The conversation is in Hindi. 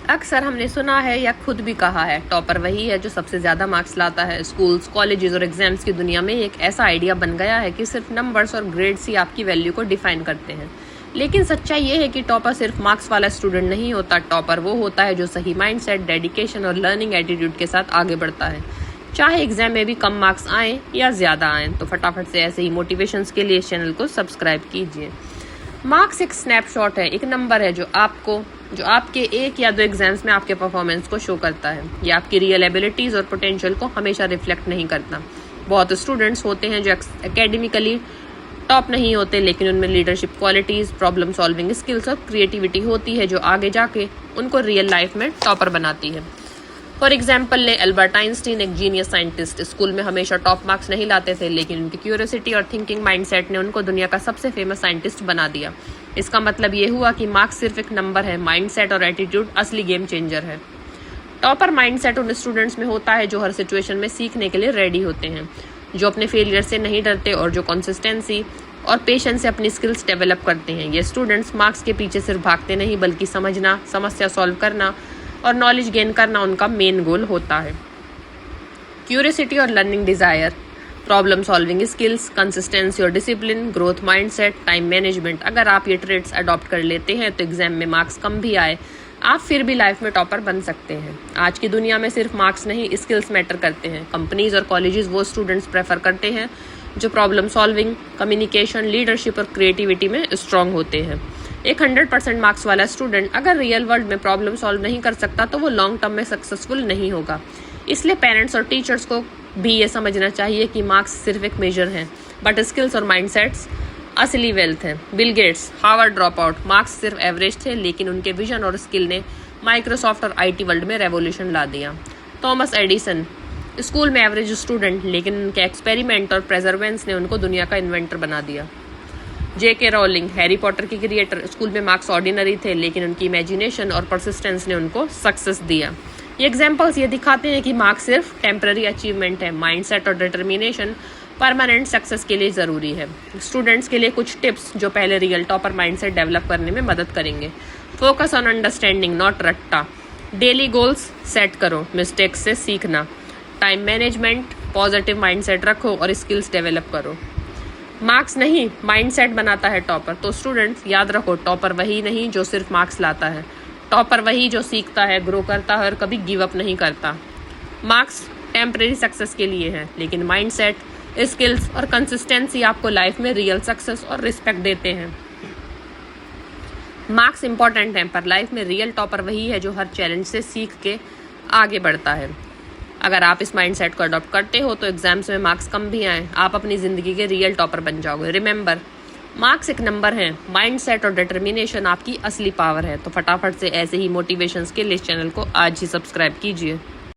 अक्सर हमने सुना है या खुद भी कहा है, टॉपर वही है जो सबसे ज्यादा मार्क्स लाता है। स्कूल्स, कॉलेजेस और एग्जाम्स की दुनिया में एक ऐसा आइडिया बन गया है कि सिर्फ नंबर्स और ग्रेड्स ही आपकी वैल्यू को डिफाइन करते हैं। लेकिन सच्चाई ये है कि टॉपर सिर्फ मार्क्स वाला स्टूडेंट नहीं होता। टॉपर वो होता है जो सही माइंडसेट, डेडिकेशन और लर्निंग एटीट्यूड के साथ आगे बढ़ता है, चाहे एग्जाम में भी कम मार्क्स आए या ज्यादा आए। तो फटाफट से ऐसे ही मोटिवेशंस के लिए इस चैनल को सब्सक्राइब कीजिए। मार्क्स एक स्नैपशॉट है, एक नंबर है जो आपके एक या दो एग्जाम्स में आपके परफॉर्मेंस को शो करता है। ये आपकी रियल एबिलिटीज और पोटेंशियल को हमेशा रिफ्लेक्ट नहीं करता। बहुत स्टूडेंट्स होते हैं जो एकेडमिकली टॉप नहीं होते, लेकिन उनमें leadership qualities, problem solving skills और क्रिएटिविटी होती है जो आगे जाके उनको रियल लाइफ में टॉपर बनाती है। फॉर एग्जाम्पल ले एल्बर्ट आइंस्टीन, एक जीनियस साइंटिस्ट। स्कूल में हमेशा टॉप मार्क्स नहीं लाते थे, लेकिन उनकी क्यूरियोसिटी और थिंकिंग माइंडसेट ने उनको दुनिया का सबसे फेमस साइंटिस्ट बना दिया। इसका मतलब ये हुआ कि मार्क्स सिर्फ एक नंबर है, माइंडसेट और एटीट्यूड असली गेम चेंजर है। टॉपर माइंडसेट उन स्टूडेंट्स में होता है जो हर सिचुएशन में सीखने के लिए रेडी होते हैं, जो अपने फेलियर से नहीं डरते और जो कंसिस्टेंसी और पेशेंस से अपनी स्किल्स डेवलप करते हैं। ये स्टूडेंट्स मार्क्स के पीछे सिर्फ भागते नहीं, बल्कि समझना, समस्या सॉल्व करना और नॉलेज गेन करना उनका मेन गोल होता है। क्यूरियोसिटी और learning desire, problem solving skills, consistency और discipline, growth mindset, time management. अगर आप ये ट्रेड्स अडॉप्ट कर लेते हैं तो एग्जाम में मार्क्स कम भी आए, आप फिर भी लाइफ में टॉपर बन सकते हैं। आज की दुनिया में सिर्फ मार्क्स नहीं, स्किल्स मैटर करते हैं। कंपनीज और कॉलेजेस वो स्टूडेंट्स प्रेफर करते हैं जो प्रॉब्लम सॉल्विंग, कम्युनिकेशन, लीडरशिप और क्रिएटिविटी में स्ट्रांग होते हैं। एक 100% मार्क्स वाला स्टूडेंट अगर रियल वर्ल्ड में प्रॉब्लम सॉल्व नहीं कर सकता तो वो लॉन्ग टर्म में सक्सेसफुल नहीं होगा। इसलिए पेरेंट्स और टीचर्स को भी ये समझना चाहिए कि मार्क्स सिर्फ एक मेजर है, बट स्किल्स और माइंडसेट्स असली वेल्थ है। Bill Gates, Harvard drop out, marks सिर्फ एवरेज थे, लेकिन उनके विजन और स्किल ने माइक्रोसॉफ्ट और IT वर्ल्ड में रेवोल्यूशन ला दिया। थॉमस एडिसन, स्कूल में एवरेज स्टूडेंट, लेकिन उनके एक्सपेरिमेंट और प्रेजर्वेंस ने उनको दुनिया का इन्वेंटर बना दिया। J.K. रॉलिंग, हैरी पॉटर की क्रिएटर, स्कूल में मार्क्स ऑर्डिनरी थे, लेकिन उनकी इमेजिनेशन और परसिस्टेंस ने उनको सक्सेस दिया। ये एग्जाम्पल्स ये दिखाते हैं कि मार्क्स सिर्फ टेम्पररी अचीवमेंट है, माइंडसेट और डिटर्मिनेशन परमानेंट सक्सेस के लिए ज़रूरी है। स्टूडेंट्स के लिए कुछ टिप्स जो पहले रियल टॉपर माइंडसेट डेवलप करने में मदद करेंगे। फोकस ऑन अंडरस्टैंडिंग, नॉट रट्टा। डेली गोल्स सेट करो, मिस्टेक्स से सीखना। टाइम मैनेजमेंट, पॉजिटिव माइंडसेट रखो और स्किल्स डेवलप करो। मार्क्स नहीं, माइंडसेट बनाता है टॉपर। तो स्टूडेंट्स याद रखो, टॉपर वही नहीं जो सिर्फ मार्क्स लाता है, टॉपर वही जो सीखता है, ग्रो करता है और कभी गिव अप नहीं करता। मार्क्स टेम्परेरी सक्सेस के लिए है, लेकिन माइंडसेट, स्किल्स और कंसिस्टेंसी आपको लाइफ में रियल सक्सेस और रिस्पेक्ट देते हैं। मार्क्स इंपॉर्टेंट है, पर लाइफ में रियल टॉपर वही है जो हर चैलेंज से सीख के आगे बढ़ता है। अगर आप इस माइंडसेट को अडॉप्ट करते हो तो एग्जाम्स में मार्क्स कम भी आए, आप अपनी ज़िंदगी के रियल टॉपर बन जाओगे। रिमेंबर, मार्क्स एक नंबर है, माइंडसेट और डिटर्मिनेशन आपकी असली पावर है। तो फटाफट से ऐसे ही मोटिवेशंस के लिए इस चैनल को आज ही सब्सक्राइब कीजिए।